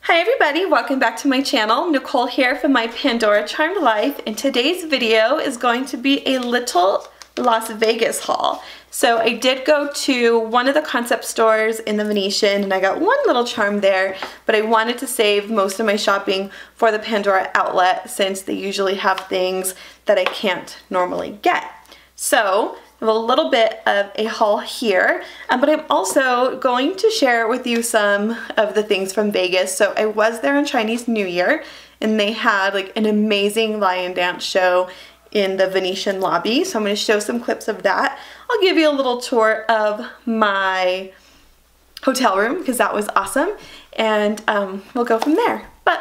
Hi everybody, welcome back to my channel. Nicole here from my Pandora Charmed Life, and today's video is going to be a little Las Vegas haul. So I did go to one of the concept stores in the Venetian and I got one little charm there, but I wanted to save most of my shopping for the Pandora Outlet since they usually have things that I can't normally get. So I have a little bit of a haul here, but I'm also going to share with you some of the things from Vegas. So I was there on Chinese New Year and they had like an amazing lion dance show in the Venetian lobby. So I'm going to show some clips of that. I'll give you a little tour of my hotel room because that was awesome, and we'll go from there. But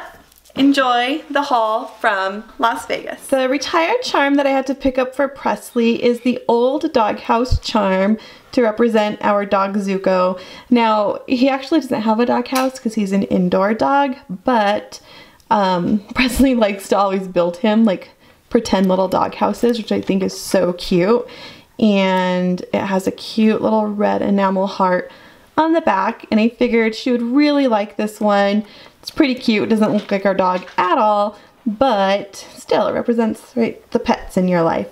enjoy the haul from Las Vegas. The retired charm that I had to pick up for Presley is the old doghouse charm to represent our dog Zuko. Now, he actually doesn't have a doghouse because he's an indoor dog, but Presley likes to always build him like pretend little dog houses, which I think is so cute. And it has a cute little red enamel heart on the back, and I figured she would really like this one. It's pretty cute. It doesn't look like our dog at all, but still it represents, right, the pets in your life.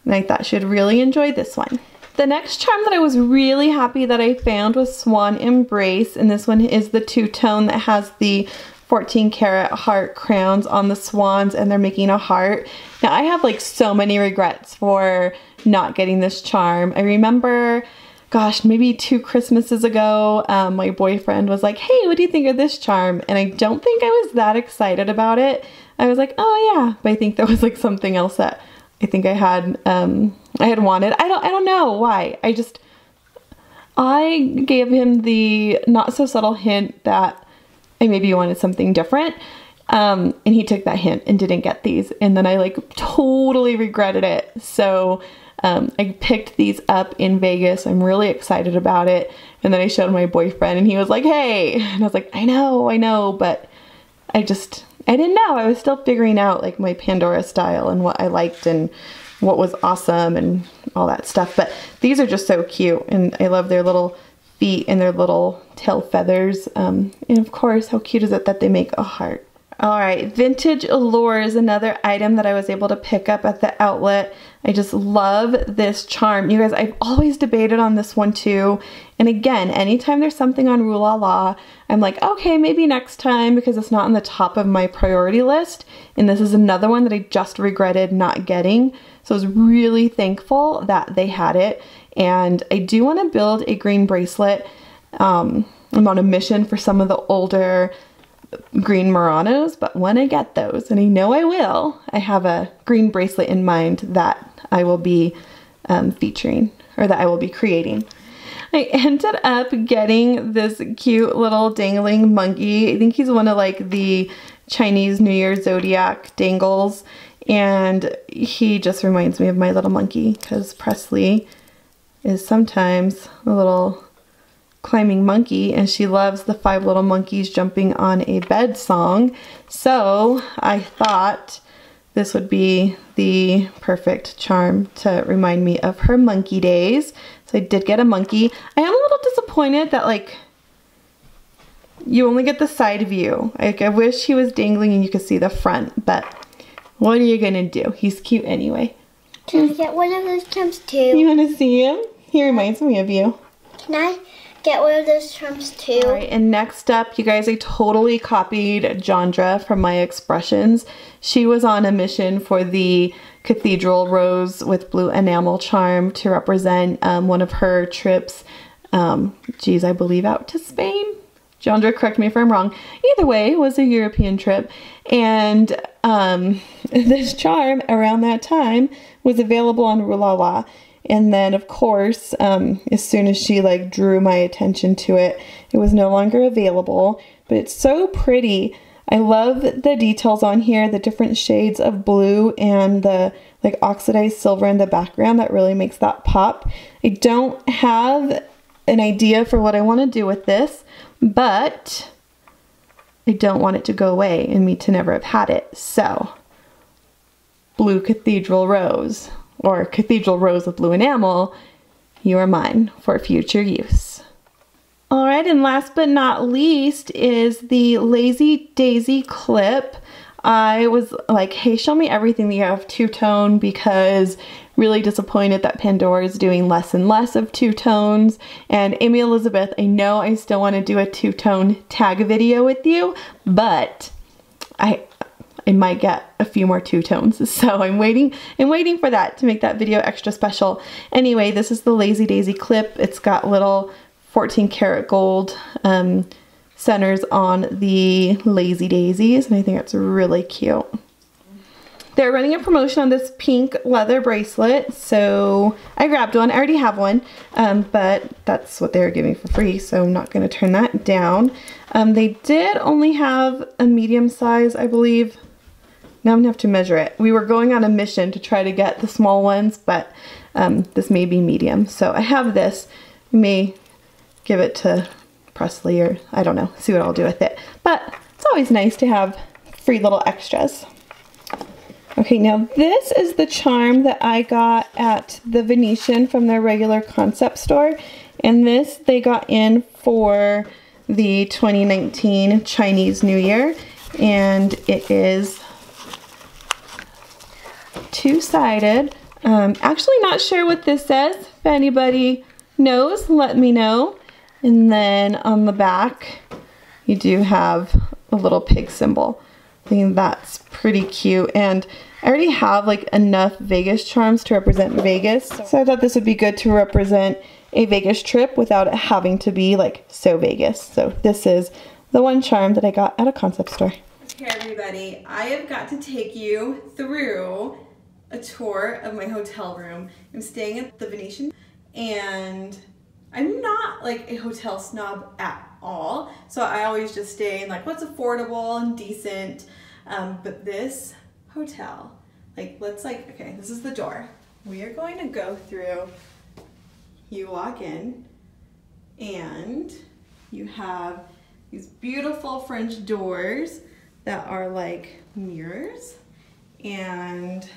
And I thought she'd really enjoy this one. The next charm that I was really happy that I found was Swan Embrace, and this one is the two-tone that has the 14 karat heart crowns on the swans, and they're making a heart. Now I have like so many regrets for not getting this charm. I remember, gosh, maybe 2 Christmases ago, my boyfriend was like, hey, what do you think of this charm? And I don't think I was that excited about it. I was like, oh yeah, but I think there was like something else that I think I had wanted. I don't know why. I gave him the not so subtle hint that I maybe wanted something different. And he took that hint and didn't get these. And then I like totally regretted it. So I picked these up in Vegas. I'm really excited about it. And then I showed my boyfriend and he was like, hey, and I was like, I know, but I didn't know. I was still figuring out like my Pandora style and what I liked and what was awesome and all that stuff. But these are just so cute, and I love their little feet and their little tail feathers. And of course, how cute is it that they make a heart? Alright, vintage Allure is another item that I was able to pick up at the outlet. I just love this charm. You guys, I've always debated on this one too. And again, anytime there's something on Rue La La, I'm like, okay, maybe next time, because it's not on the top of my priority list. And this is another one that I just regretted not getting. So I was really thankful that they had it. And I do want to build a green bracelet. I'm on a mission for some of the older green Muranos, but when I get those, and I know I will, I have a green bracelet in mind that I will be featuring, or that I will be creating. I ended up getting this cute little dangling monkey. I think he's one of like the Chinese New Year zodiac dangles, and he just reminds me of my little monkey because Presley is sometimes a little climbing monkey, and she loves the 5 little monkeys jumping on a bed song. So I thought this would be the perfect charm to remind me of her monkey days. So I did get a monkey. I am a little disappointed that like you only get the side view. Like I wish he was dangling and you could see the front, but what are you gonna do? He's cute anyway. Can I get one of those charms too? You wanna see him? He reminds me of you. Can I get one of those charms too? Alright, and next up, you guys, I totally copied Jandra from my expressions. She was on a mission for the cathedral rose with blue enamel charm to represent one of her trips, geez, I believe out to Spain? Jandra, correct me if I'm wrong. Either way, it was a European trip. And this charm around that time was available on Rue La La. And then of course, as soon as she like drew my attention to it, it was no longer available, but it's so pretty. I love the details on here, the different shades of blue and the like oxidized silver in the background that really makes that pop. I don't have an idea for what I want to do with this, but I don't want it to go away and me to never have had it. So, blue cathedral rose, or cathedral rose with blue enamel, you are mine for future use. All right, and last but not least is the Lazy Daisy clip. I was like, hey, show me everything that you have two-tone, because really disappointed that Pandora is doing less and less of two-tones. And Amy Elizabeth, I know I still want to do a two-tone tag video with you, but I might get a few more two-tones. So I'm waiting for that to make that video extra special. Anyway, this is the Lazy Daisy clip. It's got little 14 karat gold centers on the Lazy Daisies, and I think it's really cute. They're running a promotion on this pink leather bracelet, so I grabbed one. I already have one, but that's what they were giving for free, so I'm not going to turn that down. They did only have a medium size, I believe. Now I'm going to have to measure it. We were going on a mission to try to get the small ones, but this may be medium. So I have this. I may give it to Presley, or I don't know, see what I'll do with it. But it's always nice to have free little extras. Okay, now this is the charm that I got at the Venetian from their regular concept store. And this they got in for the 2019 Chinese New Year. And it is two-sided. Actually not sure what this says. If anybody knows, let me know. And then on the back, you do have a little pig symbol. I think that's pretty cute. And I already have like enough Vegas charms to represent Vegas. So I thought this would be good to represent a Vegas trip without it having to be like so Vegas. So this is the one charm that I got at a concept store. Okay everybody, I have got to take you through a tour of my hotel room. I'm staying at the Venetian, and I'm not like a hotel snob at all, so I always just stay in like what's affordable and decent, but this hotel, like okay, this is the door. We are going to go through, you walk in, and you have these beautiful French doors that are like mirrors, and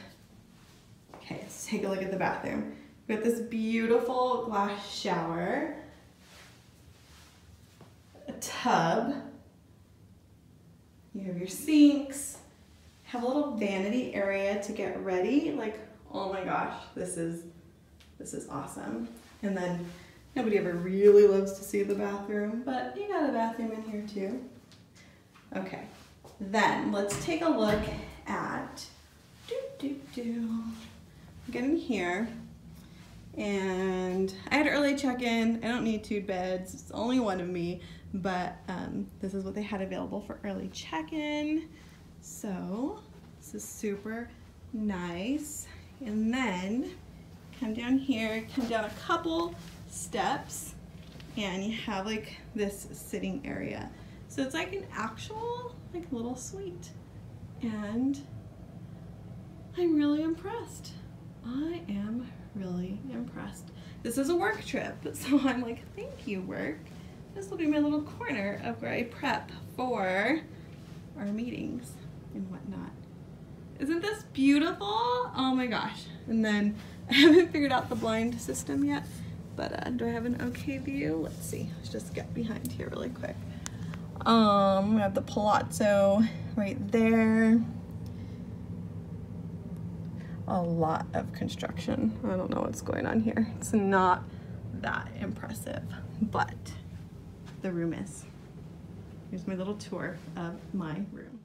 okay, let's take a look at the bathroom. We got this beautiful glass shower, a tub, you have your sinks, have a little vanity area to get ready. Like, oh my gosh, this is awesome. And then nobody ever really loves to see the bathroom, but you got a bathroom in here too. Okay, then let's take a look at get in here. And I had early check-in. I don't need two beds. It's only one of me, but this is what they had available for early check-in. So this is super nice. And then come down here, come down a couple steps, and you have like this sitting area. So it's like an actual like little suite, and I'm really impressed. I am really impressed. This is a work trip, so I'm like, thank you, work. This will be my little corner of where I prep for our meetings and whatnot. Isn't this beautiful? Oh my gosh. And then I haven't figured out the blind system yet, but do I have an okay view? Let's see. Let's just get behind here really quick. We have the palazzo right there. A lot of construction. I don't know what's going on here. It's not that impressive, but the room is. Here's my little tour of my room.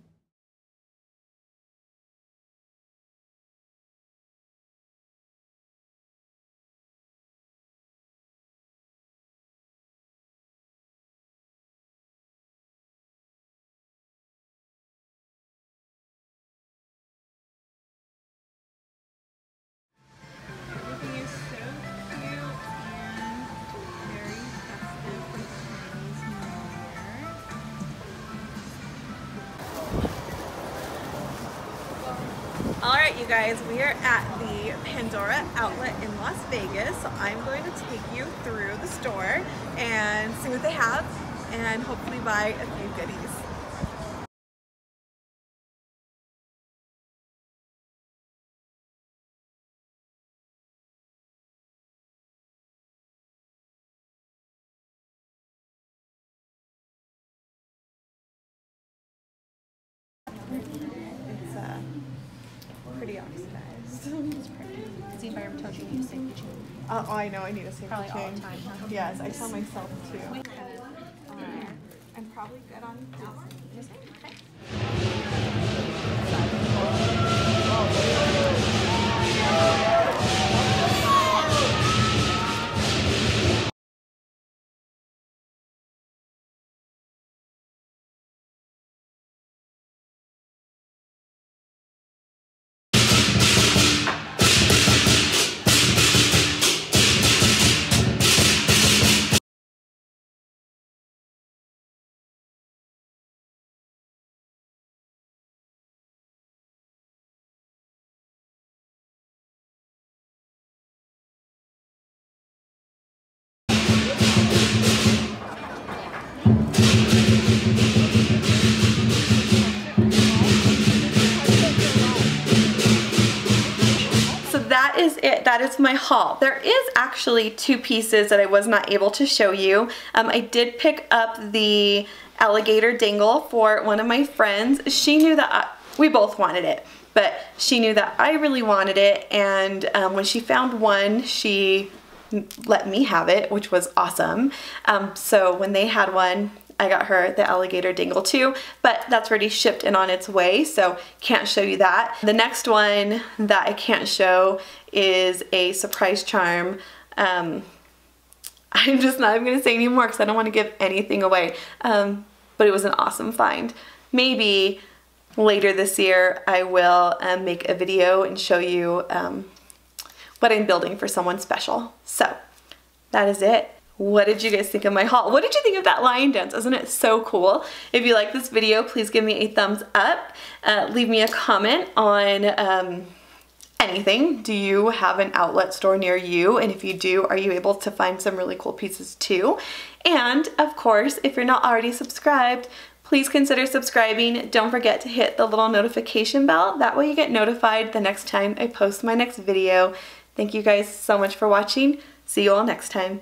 Alright you guys, we are at the Pandora Outlet in Las Vegas, so I'm going to take you through the store and see what they have and hopefully buy a few goodies. Has anybody ever told you you need a safety chain? Oh, I know I need a safety Probably all chain. the time, huh? Yes, I tell myself too. I'm probably good on this. That is it. That is my haul. There is actually 2 pieces that I was not able to show you. I did pick up the alligator dangle for one of my friends. She knew that we both wanted it, but she knew that I really wanted it, and when she found one, she let me have it, which was awesome. So when they had one, I got her the alligator dangle too, but that's already shipped and on its way, so can't show you that. The next one that I can't show is a surprise charm. I'm just not even gonna say anymore because I don't want to give anything away, but it was an awesome find. Maybe later this year I will make a video and show you what I'm building for someone special. So that is it. What did you guys think of my haul? What did you think of that lion dance? Isn't it so cool? If you like this video, please give me a thumbs up. Leave me a comment on anything. Do you have an outlet store near you? And if you do, are you able to find some really cool pieces too? And of course, if you're not already subscribed, please consider subscribing. Don't forget to hit the little notification bell. That way you get notified the next time I post my next video. Thank you guys so much for watching. See you all next time.